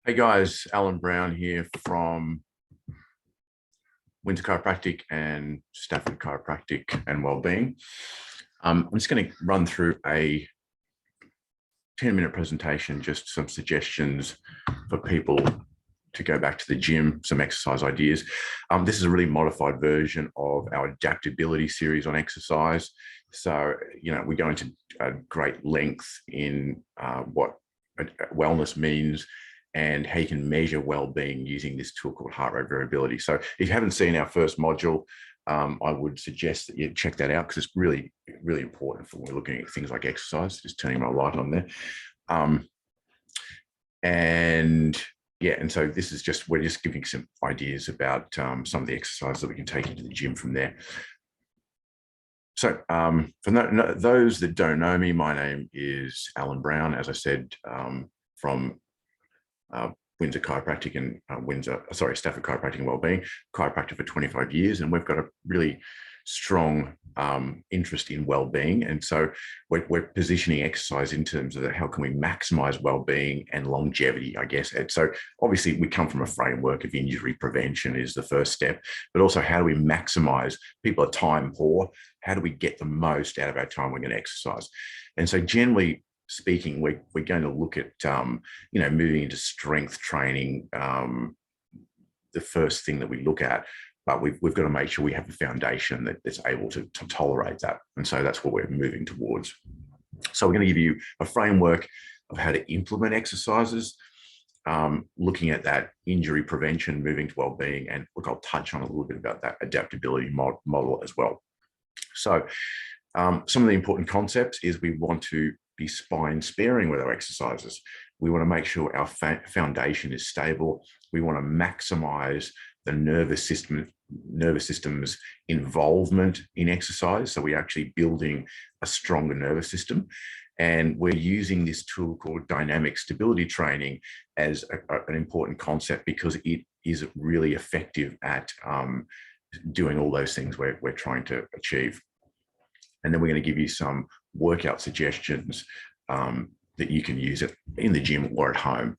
Hey guys, Alan Brown here from Windsor Chiropractic and Stafford Chiropractic and Wellbeing. I'm just going to run through a 10-minute presentation, just some suggestions for people to go back to the gym, some exercise ideas. This is a really modified version of our adaptability series on exercise. So, we go into a great length in what wellness means and how you can measure well-being using this tool called heart rate variability. So if you haven't seen our first module, I would suggest that you check that out because it's really, really important for when we're looking at things like exercise. Just turning my light on there. And so this is we're just giving some ideas about some of the exercises that we can take into the gym from there. So for those that don't know me, my name is Alan Brown, as I said, from Windsor Chiropractic and Stafford Chiropractic and Wellbeing, chiropractor for 25 years, and we've got a really strong interest in well-being. And so we're positioning exercise in terms of how can we maximize well-being and longevity, I guess. And so obviously we come from a framework of injury prevention is the first step, but also how do we maximize? People are time poor. How do we get the most out of our time we're going to exercise? And so generally speaking, we're going to look at, moving into strength training, the first thing that we look at. But we've got to make sure we have a foundation that's able to tolerate that. And so that's what we're moving towards. So we're going to give you a framework of how to implement exercises, looking at that injury prevention, moving to well-being. And look, I'll touch on a little bit about that adaptability model as well. So some of the important concepts is we want to be spine sparing with our exercises. We want to make sure our foundation is stable. We want to maximize the nervous system's involvement in exercise. So we're actually building a stronger nervous system. And we're using this tool called dynamic stability training as an important concept because it is really effective at doing all those things we're trying to achieve. And then we're going to give you some workout suggestions that you can use it in the gym or at home.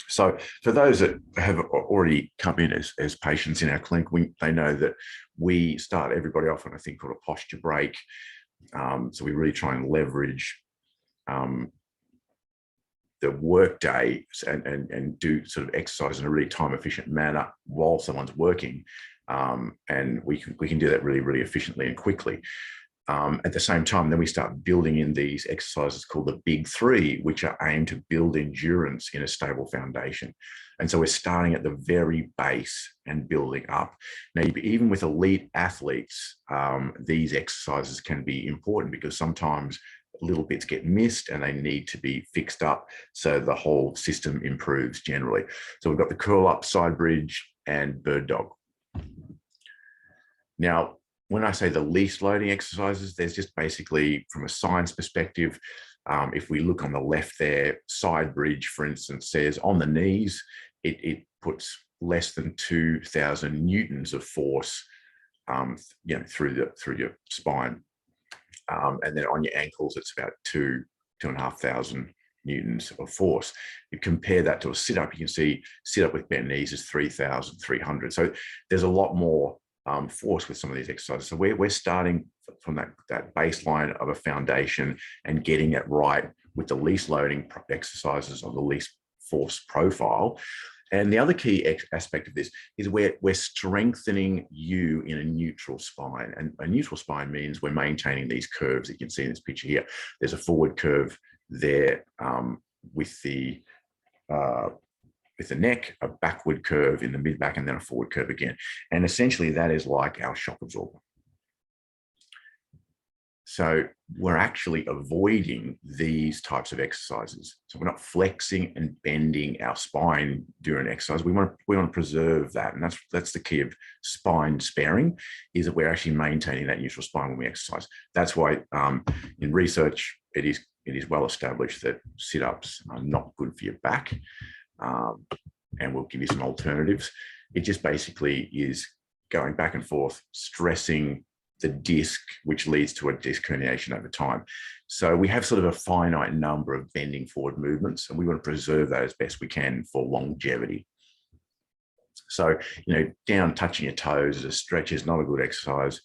So for those that have already come in as patients in our clinic, they know that we start everybody off on a thing called a posture break. So we really try and leverage the work day and do sort of exercise in a really time efficient manner while someone's working. And we can do that really, really efficiently and quickly. At the same time, then we start building in these exercises called the big three, which are aimed to build endurance in a stable foundation. And so we're starting at the very base and building up. Now, even with elite athletes, these exercises can be important because sometimes little bits get missed and they need to be fixed up so the whole system improves generally. So we've got the curl up, side bridge, and bird dog. Now, when I say the least loading exercises, there's just basically from a science perspective, if we look on the left there, side bridge, for instance, says on the knees, it puts less than 2,000 newtons of force, through your spine. And then on your ankles, it's about 2,500 newtons of force. You compare that to a sit-up, you can see sit-up with bent knees is 3,300. So there's a lot more force with some of these exercises. So we're starting from that baseline of a foundation and getting it right with the least loading exercises on the least force profile. And the other key aspect of this is we're strengthening you in a neutral spine. And a neutral spine means we're maintaining these curves that you can see in this picture here. There's a forward curve there with the neck, a backward curve in the mid-back, and then a forward curve again. And essentially that is like our shock absorber. So we're actually avoiding these types of exercises. So we're not flexing and bending our spine during exercise. We want to preserve that. And that's the key of spine sparing, is that we're actually maintaining that neutral spine when we exercise. That's why in research, it is well established that sit-ups are not good for your back. And we'll give you some alternatives. It just basically is going back and forth, stressing the disc, which leads to a disc herniation over time. So we have sort of a finite number of bending forward movements, and we want to preserve that as best we can for longevity. So, down touching your toes as a stretch is not a good exercise,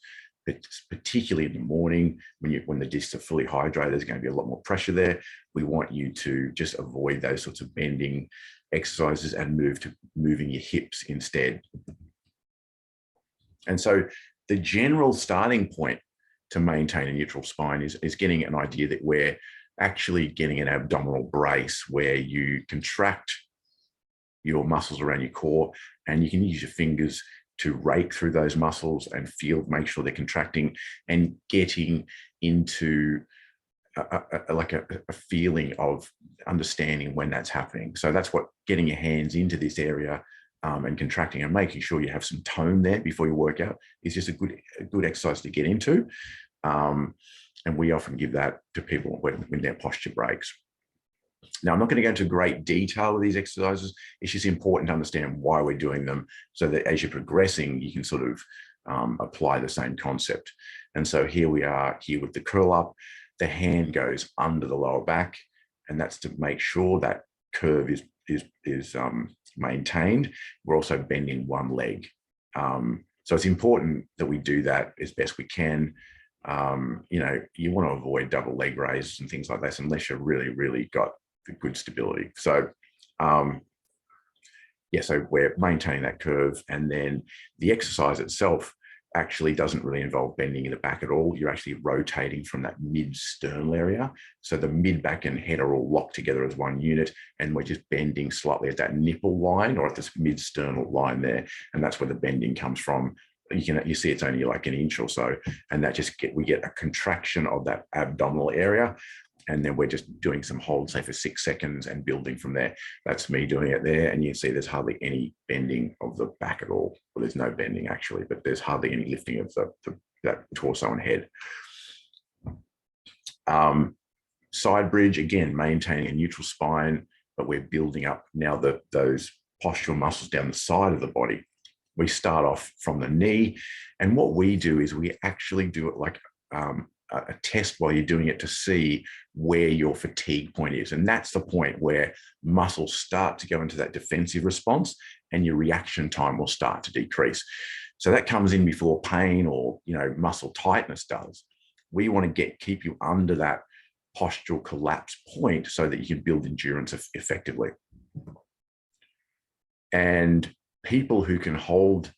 but particularly in the morning when the discs are fully hydrated, there's going to be a lot more pressure there. We want you to just avoid those sorts of bending exercises and move to moving your hips instead. And so the general starting point to maintain a neutral spine is getting an idea that we're actually getting an abdominal brace where you contract your muscles around your core, and you can use your fingers to rake through those muscles and make sure they're contracting and getting into a feeling of understanding when that's happening. So that's what getting your hands into this area and contracting and making sure you have some tone there before you work out is just a good exercise to get into. And we often give that to people when their posture breaks. Now, I'm not going to go into great detail with these exercises. It's just important to understand why we're doing them so that as you're progressing, you can sort of apply the same concept. And so here we are here with the curl up. The hand goes under the lower back, and that's to make sure that curve is maintained. We're also bending one leg. So it's important that we do that as best we can. You want to avoid double leg raises and things like that unless you've really got the good stability. So so we're maintaining that curve, and then the exercise itself actually doesn't really involve bending in the back at all. You're actually rotating from that mid-sternal area. So the mid-back and head are all locked together as one unit, and we're just bending slightly at that nipple line or at this mid-sternal line there. And that's where the bending comes from. You see it's only like an inch or so, and that we get a contraction of that abdominal area. And then we're just doing some holds, say for 6 seconds, and building from there. That's me doing it there. And you can see there's hardly any bending of the back at all. Well, there's no bending actually, but there's hardly any lifting of that torso and head. Side bridge, again, maintaining a neutral spine, but we're building up now those postural muscles down the side of the body. We start off from the knee. And what we do is we actually do it like a test while you're doing it to see where your fatigue point is. And that's the point where muscles start to go into that defensive response and your reaction time will start to decrease. So that comes in before pain or, muscle tightness does. We want to keep you under that postural collapse point so that you can build endurance effectively. And people who can hold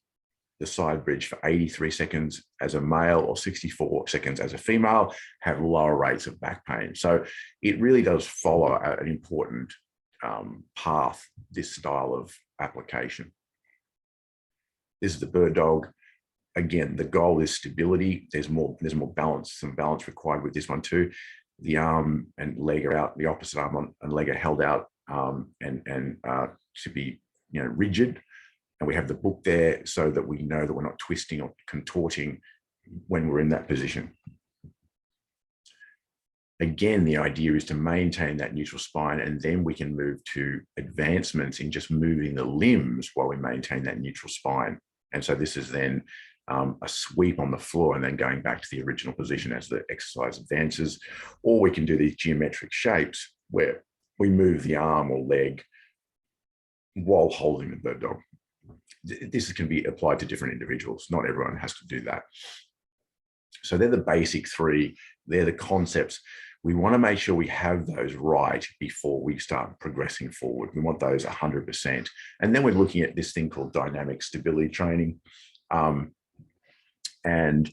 the side bridge for 83 seconds as a male or 64 seconds as a female have lower rates of back pain. So it really does follow an important path, this style of application. This is the bird dog. Again, the goal is stability. There's more balance, some balance required with this one too. The arm and leg are out, the opposite arm and leg are held out and to be rigid. And we have the book there so that we know that we're not twisting or contorting when we're in that position. Again, the idea is to maintain that neutral spine, and then we can move to advancements in just moving the limbs while we maintain that neutral spine. And so this is then a sweep on the floor and then going back to the original position as the exercise advances. Or we can do these geometric shapes where we move the arm or leg while holding the bird dog. This can be applied to different individuals. Not everyone has to do that. So they're the basic three. They're the concepts. We want to make sure we have those right before we start progressing forward. We want those 100%. And then we're looking at this thing called dynamic stability training. And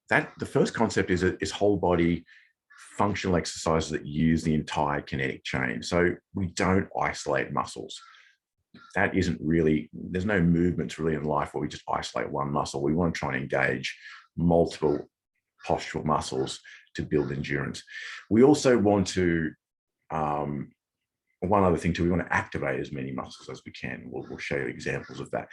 the first concept is whole body functional exercises that use the entire kinetic chain. So we don't isolate muscles. That isn't really, there's no movements really in life where we just isolate one muscle. We want to try and engage multiple postural muscles to build endurance. We also want to, one other thing too, we want to activate as many muscles as we can. We'll show you examples of that.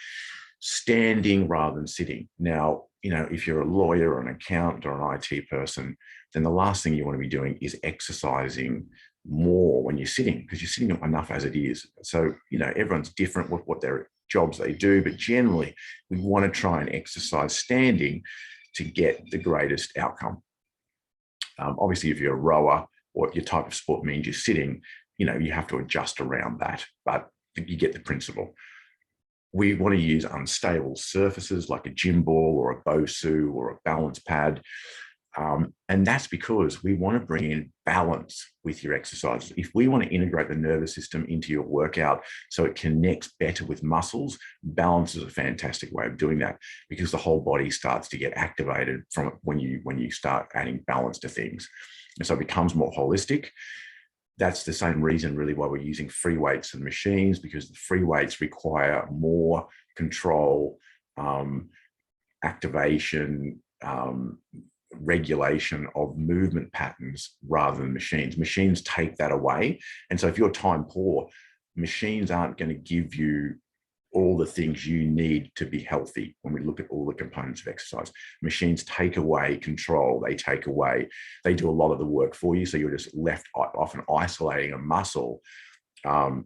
Standing rather than sitting. Now, if you're a lawyer or an accountant or an IT person, then the last thing you want to be doing is exercising more when you're sitting, because you're sitting enough as it is. So, everyone's different with what their jobs they do, but generally we want to try and exercise standing to get the greatest outcome. Obviously, if you're a rower or your type of sport means you're sitting, you have to adjust around that, but you get the principle. We want to use unstable surfaces like a gym ball or a BOSU or a balance pad. And that's because we want to bring in balance with your exercises. If we want to integrate the nervous system into your workout so it connects better with muscles, balance is a fantastic way of doing that, because the whole body starts to get activated from it when you start adding balance to things. And so it becomes more holistic. That's the same reason really why we're using free weights and machines, because the free weights require more control, activation, regulation of movement patterns rather than machines. Machines take that away. And so if you're time poor, machines aren't going to give you all the things you need to be healthy. When we look at all the components of exercise, machines take away control. They do a lot of the work for you. So you're just left often isolating a muscle. And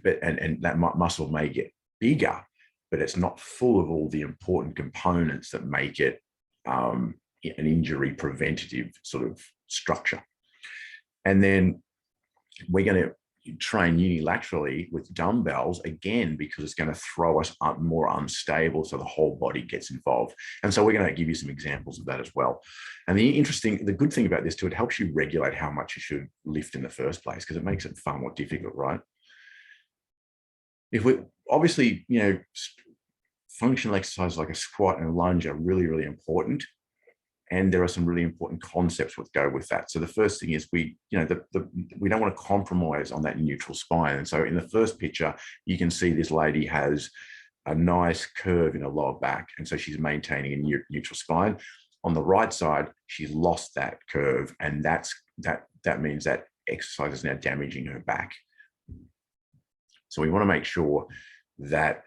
that muscle may get bigger, but it's not full of all the important components that make it an injury preventative sort of structure. And then we're going to train unilaterally with dumbbells, again, because it's going to throw us up more unstable, so the whole body gets involved. And so we're going to give you some examples of that as well. And the good thing about this too, it helps you regulate how much you should lift in the first place, because it makes it far more difficult, right? If we obviously, functional exercises like a squat and a lunge are really, really important. And there are some really important concepts that go with that. So the first thing is we don't want to compromise on that neutral spine. And so in the first picture, you can see this lady has a nice curve in her lower back. And so she's maintaining a neutral spine. On the right side, she's lost that curve. And that means that exercise is now damaging her back. So we want to make sure that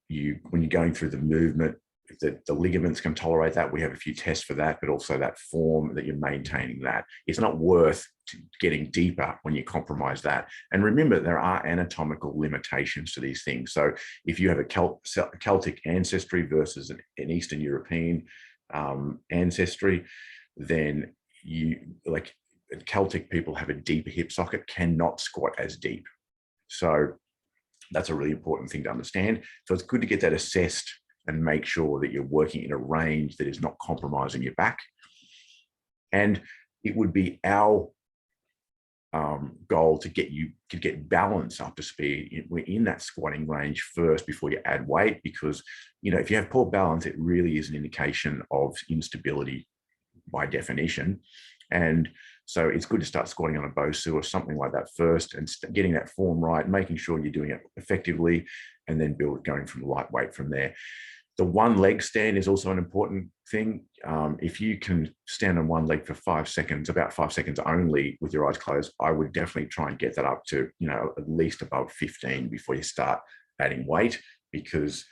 when you're going through the movement, the ligaments can tolerate that. We have a few tests for that, but also that form that you're maintaining that. It's not worth getting deeper when you compromise that. And remember, there are anatomical limitations to these things. So if you have a Celtic ancestry versus an Eastern European ancestry, then Celtic people have a deeper hip socket, cannot squat as deep. So that's a really important thing to understand. So it's good to get that assessed and make sure that you're working in a range that is not compromising your back. And it would be our goal to get balance up to speed. We're in that squatting range first before you add weight, because if you have poor balance, it really is an indication of instability by definition. And so it's good to start squatting on a BOSU or something like that first, and getting that form right, making sure you're doing it effectively, and then going from lightweight from there. The one leg stand is also an important thing. If you can stand on one leg for 5 seconds, about 5 seconds only with your eyes closed, I would definitely try and get that up to, at least above 15 before you start adding weight, because,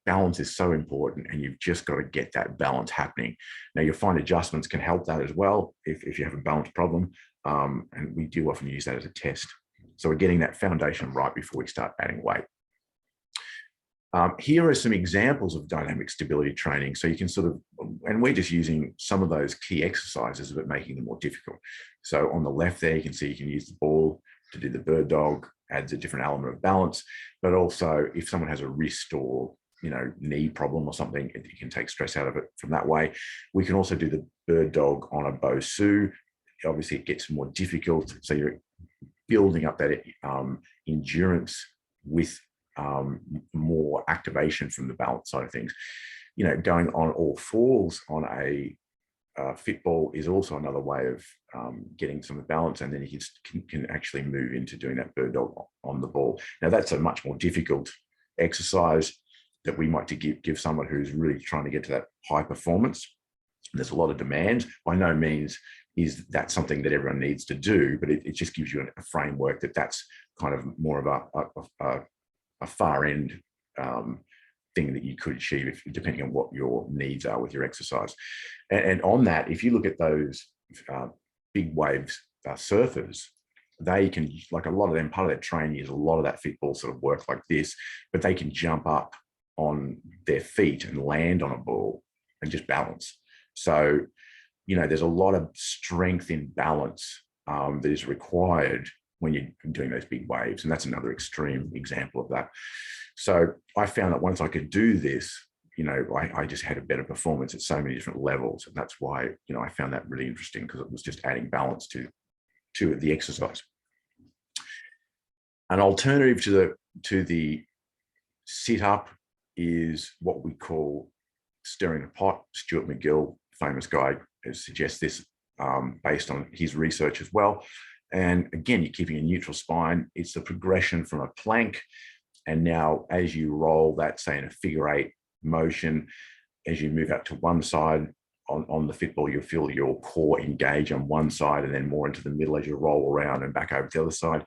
balance is so important, and you've just got to get that balance happening. Now, you'll find adjustments can help that as well if you have a balance problem. And we do often use that as a test. So we're getting that foundation right before we start adding weight. Here are some examples of dynamic stability training. So you can and we're just using some of those key exercises, but making them more difficult. So on the left there, you can see you can use the ball to do the bird dog, adds a different element of balance. But also if someone has a wrist or knee problem or something, you can take stress out of it from that way. We can also do the bird dog on a BOSU. Obviously it gets more difficult. So you're building up that endurance with more activation from the balance side of things. Going on all fours on a fit ball is also another way of getting some balance, and then you can actually move into doing that bird dog on the ball. Now that's a much more difficult exercise that we might give someone who's really trying to get to that high performance. There's a lot of demands. By no means is that something that everyone needs to do, but it just gives you a framework that's kind of more of a far end thing that you could achieve depending on what your needs are with your exercise. And on that, if you look at those big waves surfers, they can, like a lot of them, part of their training is a lot of that fit ball sort of work like this, but they can jump up on their feet and land on a ball and just balance. So there's a lot of strength in balance that is required when you're doing those big waves. And that's another extreme example of that. So I found that once I could do this, I just had a better performance at so many different levels. And that's why, I found that really interesting, because it was just adding balance to the exercise. An alternative to the sit-up is what we call stirring the pot. Stuart McGill, famous guy, suggests this based on his research as well. And again, you're keeping a neutral spine. It's the progression from a plank. And now as you roll that, say in a figure 8 motion, as you move out to one side on the fitball, you'll feel your core engage on one side and then more into the middle as you roll around and back over to the other side.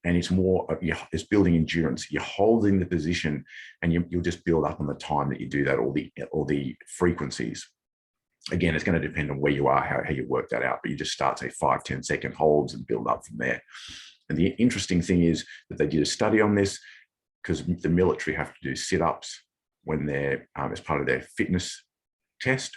And it's more, it's building endurance. You're holding the position, and you'll just build up on the time that you do that, or the frequencies. Again, it's going to depend on where you are, how you work that out, but you just start, say, 5-10 second holds and build up from there. And the interesting thing is that they did a study on this, because the military have to do sit-ups when they're as part of their fitness test.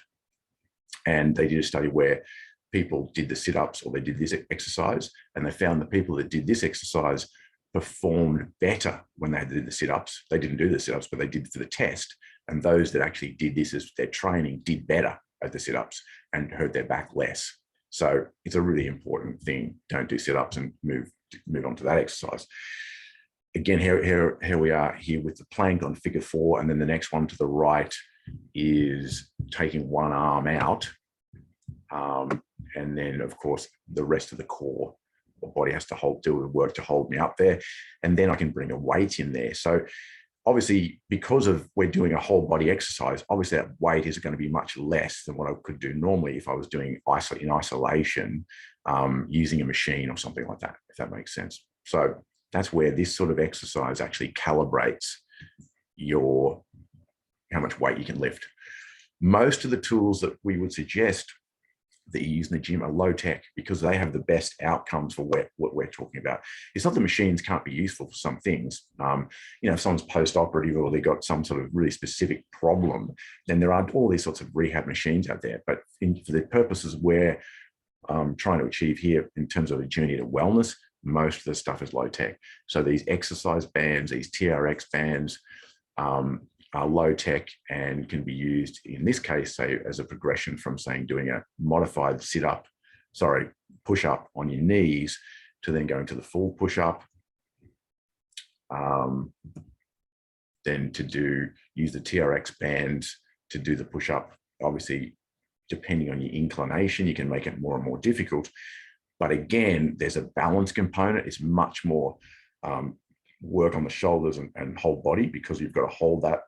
And they did a study where people did the sit-ups, or they did this exercise, and they found the people that did this exercise performed better when they did the sit-ups. They didn't do the sit-ups, but they did for the test. And those that actually did this as their training did better at the sit-ups and hurt their back less. So it's a really important thing. Don't do sit-ups, and move on to that exercise. Again, here we are here with the plank on figure 4, and then the next one to the right is taking one arm out. And then, of course, the rest of the core, the body has to do the work to hold me up there. And then I can bring a weight in there. So obviously, because we're doing a whole body exercise, obviously that weight is going to be much less than what I could do normally if I was doing in isolation, using a machine or something like that, if that makes sense. So that's where this sort of exercise actually calibrates how much weight you can lift. Most of the tools that we would suggest that you use in the gym are low tech, because they have the best outcomes for what we're talking about. It's not the machines can't be useful for some things. If someone's post-operative, or they got some sort of really specific problem, then there are all these sorts of rehab machines out there. But for the purposes we're trying to achieve here in terms of a journey to wellness, most of the stuff is low tech. So these exercise bands, these TRX bands, are low tech and can be used in this case, say, as a progression from doing a modified push up on your knees, to then going to the full push up. Then use the TRX bands to do the push up. Obviously, depending on your inclination, you can make it more and more difficult. But again, there's a balance component. It's much more work on the shoulders and whole body, because you've got to hold that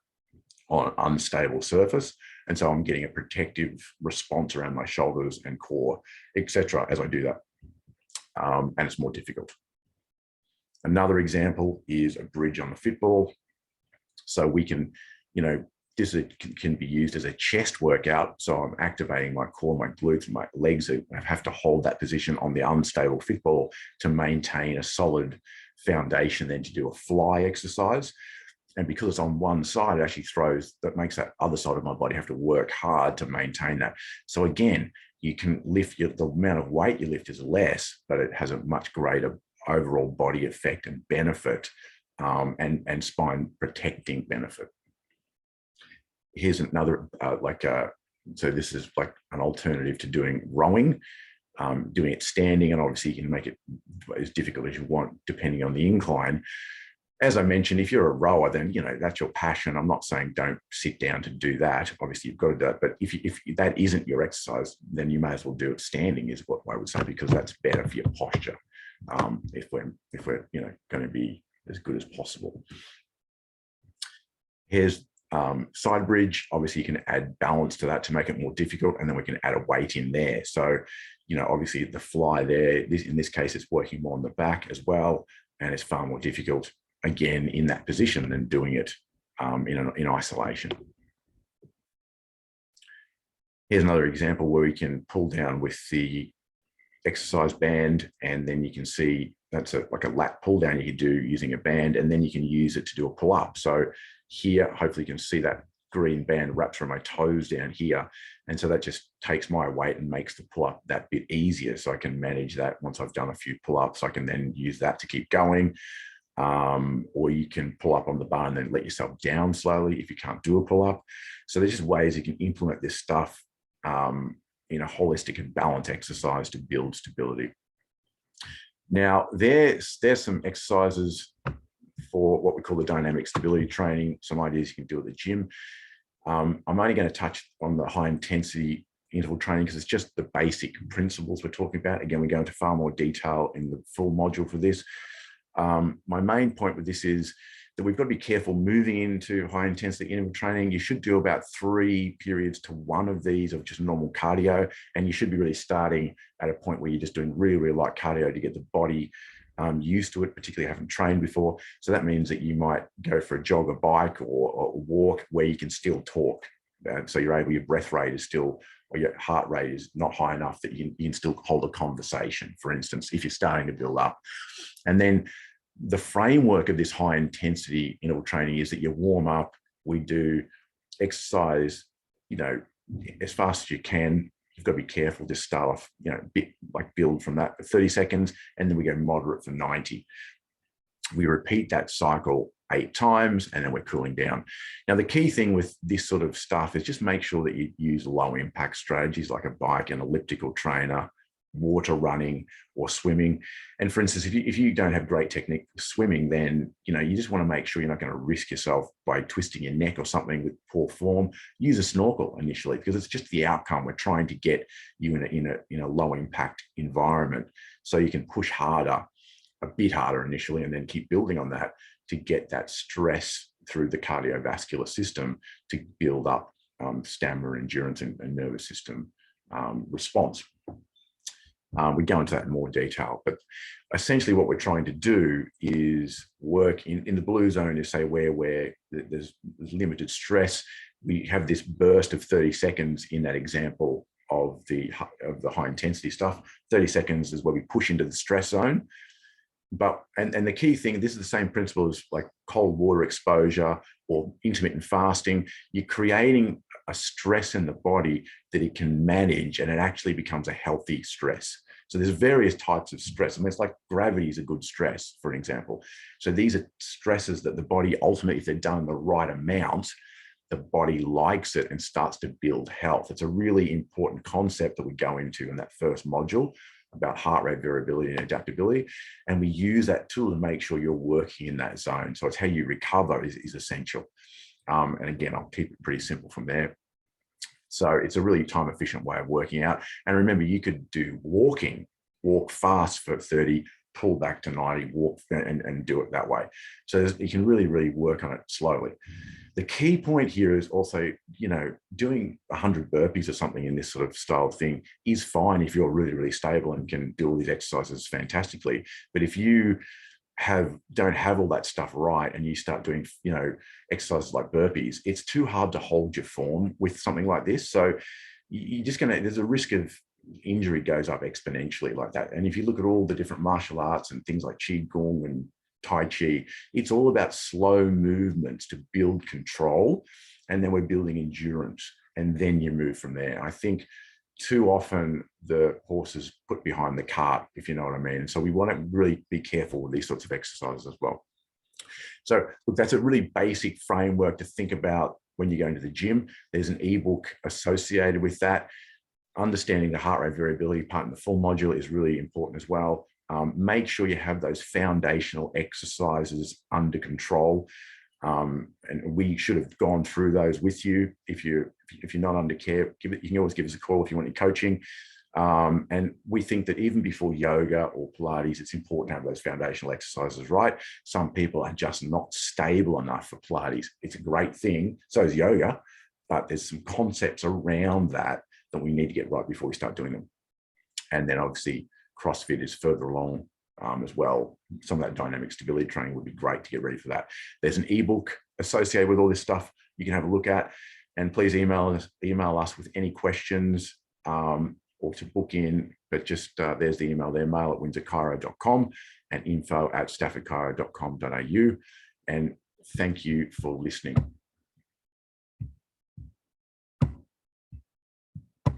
on an unstable surface. And so I'm getting a protective response around my shoulders and core, etc., as I do that. And it's more difficult. Another example is a bridge on the fitball. So we can, this can be used as a chest workout. So I'm activating my core, my glutes, my legs. I have to hold that position on the unstable fitball to maintain a solid foundation, then to do a fly exercise. And because it's on one side, it actually makes that other side of my body have to work hard to maintain that. So again, you can lift the amount of weight you lift is less, but it has a much greater overall body effect and benefit, and spine protecting benefit. Here's another, so this is like an alternative to doing rowing, doing it standing, and obviously you can make it as difficult as you want depending on the incline. As I mentioned, if you're a rower, then, that's your passion. I'm not saying don't sit down to do that. Obviously, you've got to do it. But if that isn't your exercise, then you may as well do it standing, is what I would say, because that's better for your posture, if we're going to be as good as possible. Here's side bridge. Obviously, you can add balance to that to make it more difficult, and then we can add a weight in there. So, obviously the fly there, in this case, it's working more on the back as well, and it's far more difficult, again, in that position than doing it in isolation. Here's another example where we can pull down with the exercise band, and then you can see that's like a lat pull down you can do using a band, and then you can use it to do a pull up. So here, hopefully you can see that green band wraps around my toes down here. And so that just takes my weight and makes the pull-up that bit easier. So I can manage that once I've done a few pull-ups. I can then use that to keep going. Or you can pull up on the bar and then let yourself down slowly if you can't do a pull-up. So there's just ways you can implement this stuff in a holistic and balanced exercise to build stability. Now, there's some exercises for what we call the dynamic stability training, some ideas you can do at the gym. I'm only going to touch on the high intensity interval training because it's just the basic principles we're talking about. Again, we go into far more detail in the full module for this. My main point with this is that we've got to be careful moving into high intensity interval training. You should do about 3 periods to 1 of these of just normal cardio. And you should be really starting at a point where you're just doing really, really light cardio to get the body used to it, particularly haven't trained before. So that means that you might go for a jog, or bike, or walk where you can still talk. So you're able, your breath rate is still, or your heart rate is not high enough that you can still hold a conversation, for instance, if you're starting to build up. And then the framework of this high intensity interval training is that you warm up, we do exercise, as fast as you can. You've got to be careful, just start off, bit like build from that for 30 seconds, and then we go moderate for 90. We repeat that cycle 8 times, and then we're cooling down. Now, the key thing with this sort of stuff is just make sure that you use low impact strategies like a bike, an elliptical trainer, water running, or swimming. And for instance, if you don't have great technique for swimming, then you just want to make sure you're not going to risk yourself by twisting your neck or something with poor form. Use a snorkel initially, because it's just the outcome. We're trying to get you in a low impact environment, so you can push harder, a bit harder initially, and then keep building on that to get that stress through the cardiovascular system to build up stamina, endurance, and nervous system response. We go into that in more detail, but essentially what we're trying to do is work in the blue zone, is say where there's limited stress. We have this burst of 30 seconds in that example of the high intensity stuff. 30 seconds is where we push into the stress zone. But and the key thing, this is the same principle as like cold water exposure or intermittent fasting. You're creating a stress in the body that it can manage, and it actually becomes a healthy stress. So there's various types of stress. I mean, it's like gravity is a good stress, for an example. So these are stresses that the body ultimately, if they're done the right amount, the body likes it and starts to build health. It's a really important concept that we go into in that first module about heart rate variability and adaptability. And we use that tool to make sure you're working in that zone. So it's how you recover is essential. And again, I'll keep it pretty simple from there. So it's a really time efficient way of working out. And remember, you could do walk fast for 30, pull back to 90, walk and do it that way. So you can really, really work on it slowly. The key point here is also, doing 100 burpees or something in this sort of style thing is fine if you're really, really stable and can do all these exercises fantastically. But if you don't have all that stuff right, and you start doing, exercises like burpees, it's too hard to hold your form with something like this. So there's a risk of injury goes up exponentially like that. And if you look at all the different martial arts and things like Qigong and Tai Chi, it's all about slow movements to build control, and then we're building endurance, and then you move from there. I think too often the horse is put behind the cart, if you know what I mean. So we want to really be careful with these sorts of exercises as well. So look, that's a really basic framework to think about when you go into the gym. There's an ebook associated with that. Understanding the heart rate variability part in the full module is really important as well. Make sure you have those foundational exercises under control. And we should have gone through those with you. If you're not under care, you can always give us a call if you want any coaching. And we think that even before yoga or Pilates, it's important to have those foundational exercises right. Some people are just not stable enough for Pilates. It's a great thing, so is yoga, but there's some concepts around that we need to get right before we start doing them. And then obviously CrossFit is further along as well. Some of that dynamic stability training would be great to get ready for that. There's an ebook associated with all this stuff you can have a look at, and please email us with any questions or to book in. But just there's the email there, mail@windsorchiro.com and info@staffordchiro.com.au. And thank you for listening.